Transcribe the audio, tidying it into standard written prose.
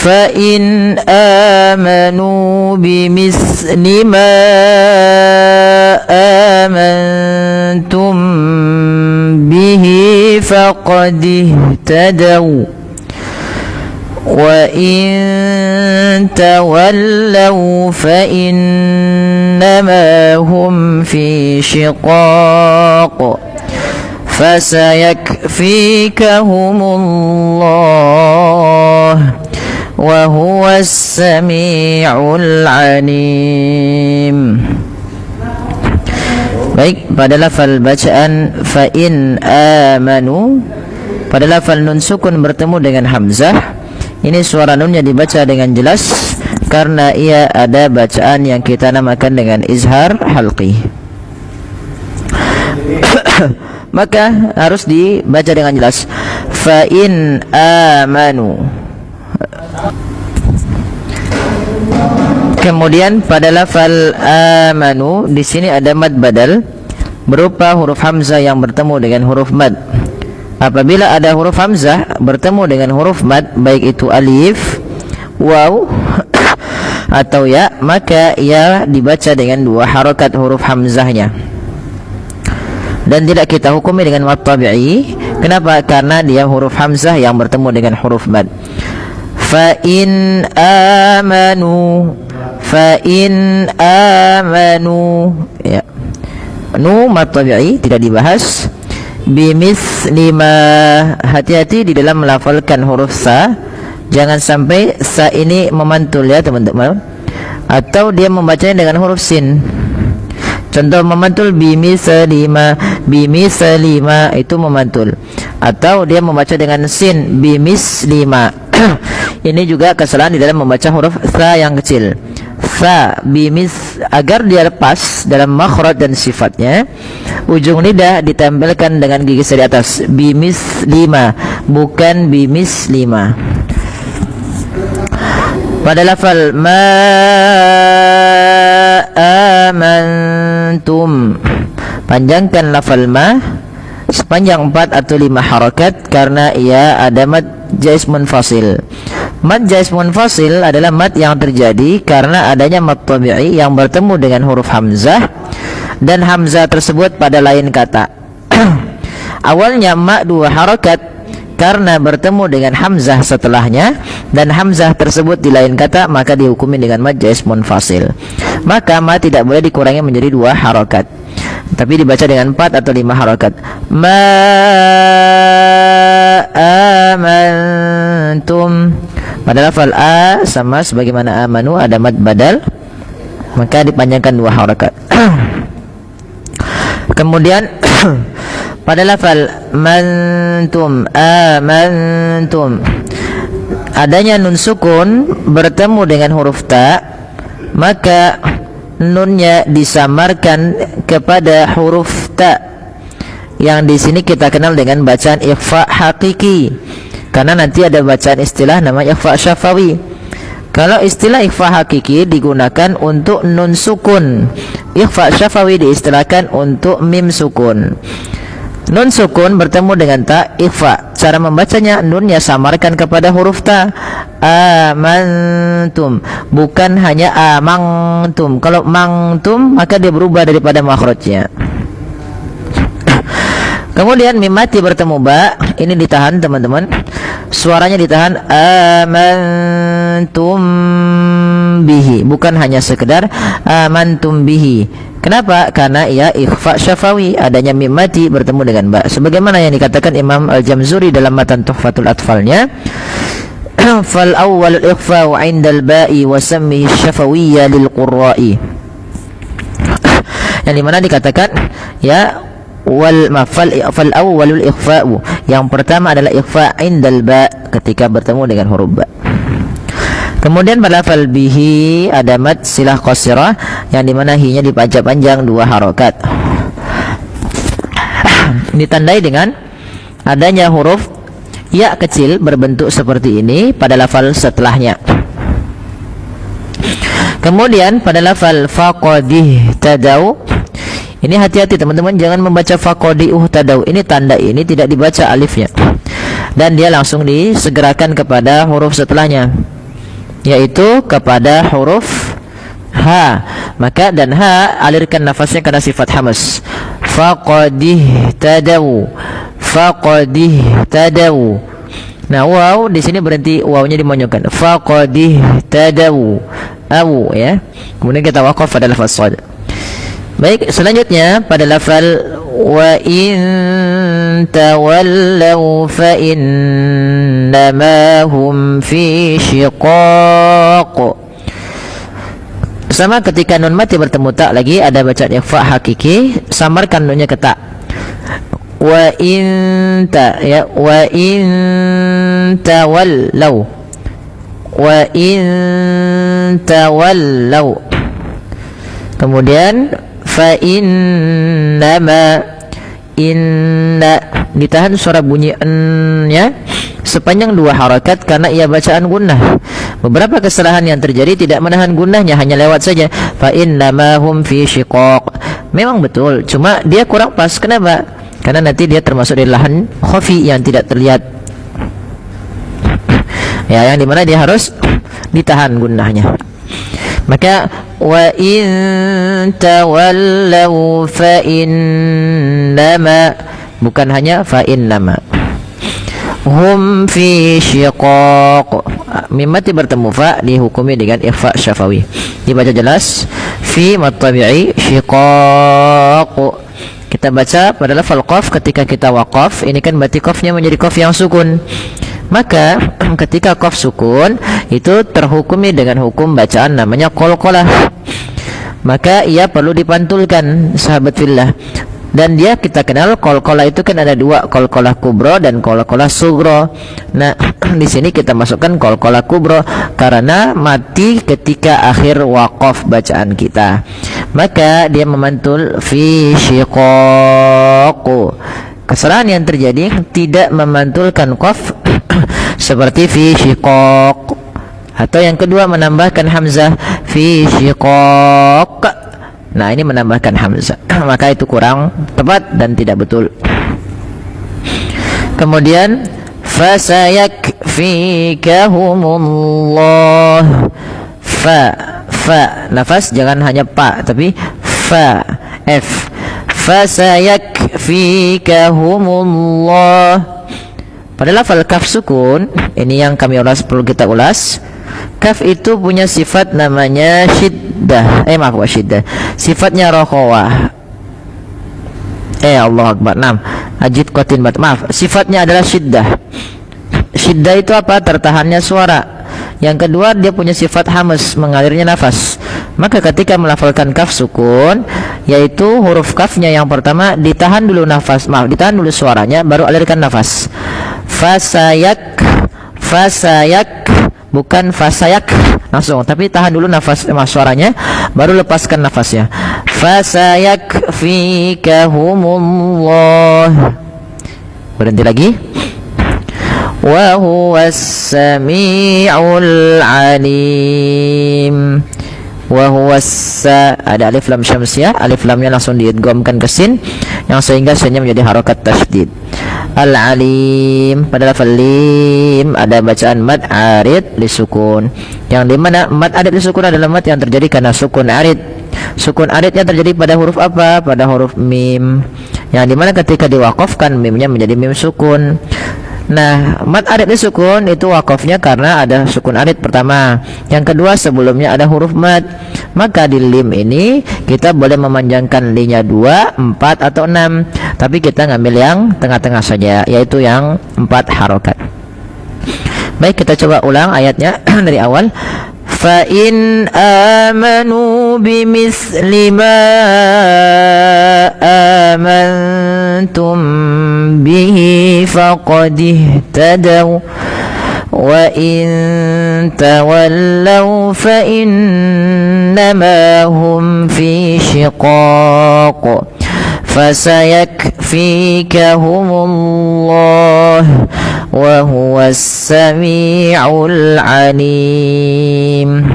فإن آمنوا بمثل ما آمنتم به فقد اهتدوا وإن تولوا فإنما هم في شقاق فسيكفيكهم الله وهو السميع العليم. Baik, pada lafal bacaan fa'in amanu, pada lafal nun sukun bertemu dengan hamzah, ini suara nunnya dibaca dengan jelas karena ia ada bacaan yang kita namakan dengan izhar halqi. Maka harus dibaca dengan jelas. Fa'in amanu. Kemudian pada lafal amanu di sini ada mad badal berupa huruf hamzah yang bertemu dengan huruf mad. Apabila ada huruf hamzah bertemu dengan huruf mad, baik itu alif, waw atau ya, maka ia dibaca dengan dua harokat huruf hamzahnya. Dan tidak kita hukumi dengan mad tabi'i. Kenapa? Karena dia huruf hamzah yang bertemu dengan huruf mad. Fa'in amanu, fa'in amanu, ya, nu mad tabi'i tidak dibahas. Bimithli ma, hati-hati di dalam melafalkan huruf sa, jangan sampai sa ini memantul ya teman-teman, atau dia membacanya dengan huruf sin. Contoh memantul bimisalima, bimisalima itu memantul, atau dia membaca dengan sin bimislima. Ini juga kesalahan di dalam membaca huruf sa yang kecil. Sa bimis, agar dia lepas dalam makhraj dan sifatnya, ujung lidah ditempelkan dengan gigi di atas. Bimislima, bukan bimislima. Pada lafal ma amantum, panjangkan lafal ma sepanjang 4 atau 5 harakat karena ia ada mad jaiz munfasil. Mad jaiz munfasil adalah mad yang terjadi karena adanya mad tabi'i yang bertemu dengan huruf hamzah dan hamzah tersebut pada lain kata. Awalnya ma 2 harakat karena bertemu dengan hamzah setelahnya, dan hamzah tersebut di lain kata, maka dihukumi dengan mad jaiz munfasil. Maka ma tidak boleh dikurangi menjadi 2 harakat, tapi dibaca dengan 4 atau 5 harakat. Ma amantum, pada lafal a sama sebagaimana amanu ada mad badal, maka dipanjangkan 2 harakat. Kemudian pada lafal mantum, amantum, adanya nun sukun bertemu dengan huruf ta, maka nunnya disamarkan kepada huruf ta, yang di sini kita kenal dengan bacaan ikhfa hakiki, karena nanti ada bacaan istilah namanya ikhfa syafawi. Kalau istilah ikhfa hakiki digunakan untuk nun sukun, ikhfa syafawi diistilahkan untuk mim sukun. Nun sukun bertemu dengan ta, ikhfa. Cara membacanya, nunnya samarkan kepada huruf ta. Amantum, bukan hanya amangtum. Kalau mangtum maka dia berubah daripada makhrajnya. Kemudian mim mati bertemu ba, ini ditahan teman-teman, suaranya ditahan. Amantum bihi, bukan hanya sekedar amantum bihi. Kenapa? Karena ia ikhfa syafawi, adanya mim mati bertemu dengan ba, sebagaimana yang dikatakan Imam Al-Jamzuri dalam matan Tuhfatul Atfalnya. Fal awwal ikhfa 'inda al-ba'i wa sammihi syafawiyya lil qurra'i, yang dimana dikatakan ya fal awwalul ikhfa'u, yang pertama adalah ikhfa 'indal ba, ketika bertemu dengan huruf ba. Kemudian pada lafal bihi ada mad silah qasirah, yang dimana hi-nya dipanjang 2 harokat, ditandai dengan adanya huruf ya kecil berbentuk seperti ini pada lafal setelahnya. Kemudian pada lafal faqadih tadau, ini hati-hati teman-teman, jangan membaca faqadih tadau, ini tanda ini tidak dibaca alifnya, dan dia langsung disegerakan kepada huruf setelahnya. yaitu kepada huruf ha. Maka dan ha alirkan nafasnya karena sifat hamas. Faqadih tadau, faqadih tadau. Nah, waw di sini berhenti, wawnya dimonyokkan. Faqadih tadau, awu ya. Kemudian kita waqaf pada lafaz shad. Baik, selanjutnya pada lafal wa in tawallaw fa innama hum fi shiqaq. Sama ketika nun mati bertemu tak lagi, ada bacaan ikhfa hakiki, samarkan nunnya ke tak. Wa in ta ya, wa in tawallaw, wa in tawallaw. Kemudian fa innama, inna ditahan suara bunyi n-nya sepanjang 2 harakat karena ia bacaan gunnah. Beberapa kesalahan yang terjadi tidak menahan gunnahnya, hanya lewat saja. Fa innama hum fi shiqaq. Memang betul, cuma dia kurang pas. Kenapa? Karena nanti dia termasuk di lahan khafi yang tidak terlihat. Ya, yang dimana dia harus ditahan gunnahnya. Maka wa in tawallaw fa innama, bukan hanya fa innama. Hum fi shiqaq. Mim mati bertemu fa dihukumi dengan ikhfa syafawi. Dibaca jelas fi matabi'i shiqaq. Kita baca pada lafal qaf ketika kita waqaf, ini kan berarti qafnya menjadi qaf yang sukun. Maka ketika qaf sukun itu terhukumi dengan hukum bacaan namanya qalqalah. Maka ia perlu dipantulkan, sahabat fillah. Dan dia kita kenal qalqalah itu kan ada 2, qalqalah kubra dan qalqalah sughra. Nah, di sini kita masukkan qalqalah kubra karena mati ketika akhir waqaf bacaan kita. Maka dia memantul fi shiqaq. Kesalahan yang terjadi tidak memantulkan qaf seperti fi shiqaq, atau yang kedua menambahkan hamzah fi shiqaq. Nah, ini menambahkan hamzah. Maka itu kurang tepat dan tidak betul. Kemudian fasayakfikahumullah. Fa nafas jangan hanya pa tapi fa, f. Fasayakfikahumullah. Pada lafal kaf sukun, ini yang kami ulas, perlu kita ulas. Kaf itu punya sifat namanya syiddah. Syiddah. Sifatnya rokhawah. Allah Akbar. 6. Ajid qatin bat. Maaf, sifatnya adalah syiddah. Syiddah itu apa? Tertahannya suara. Yang kedua, dia punya sifat hamas, mengalirnya nafas. Maka ketika melafalkan kaf sukun, yaitu huruf kafnya yang pertama ditahan dulu nafas, ditahan dulu suaranya, baru alirkan nafas. Fasayak, bukan fasayak langsung, tapi tahan dulu nafas suaranya, baru lepaskan nafasnya. Fasayak fikahumullah. Berhenti lagi. Wa huwas sami'ul alim. Wa huwas, ada alif lam syamsiyah, alif lamnya langsung diidghamkan ke sin, yang sehingga sinnya menjadi harakat tasydid. Al-alim, pada lafal lim ada bacaan mad arid disukun, yang dimana mad arid disukun adalah mad yang terjadi karena sukun arid. Sukun aridnya terjadi pada huruf apa? Pada huruf mim, yang dimana ketika diwakafkan mimnya menjadi mim sukun. Nah, mad arid disukun itu wakafnya karena ada sukun arid pertama. Yang kedua, sebelumnya ada huruf mad. Maka di lim ini kita boleh memanjangkan linya 2, 4 atau 6. Tapi kita ngambil yang tengah-tengah saja, yaitu yang 4 harokat. Baik, kita coba ulang ayatnya dari awal. Fa in amanu bimithli ma amantum bihi faqad ihtadaw wa in tawallaw fa innama hum fi shiqaq fasayakfikahumullah wa huwas sami'ul alim.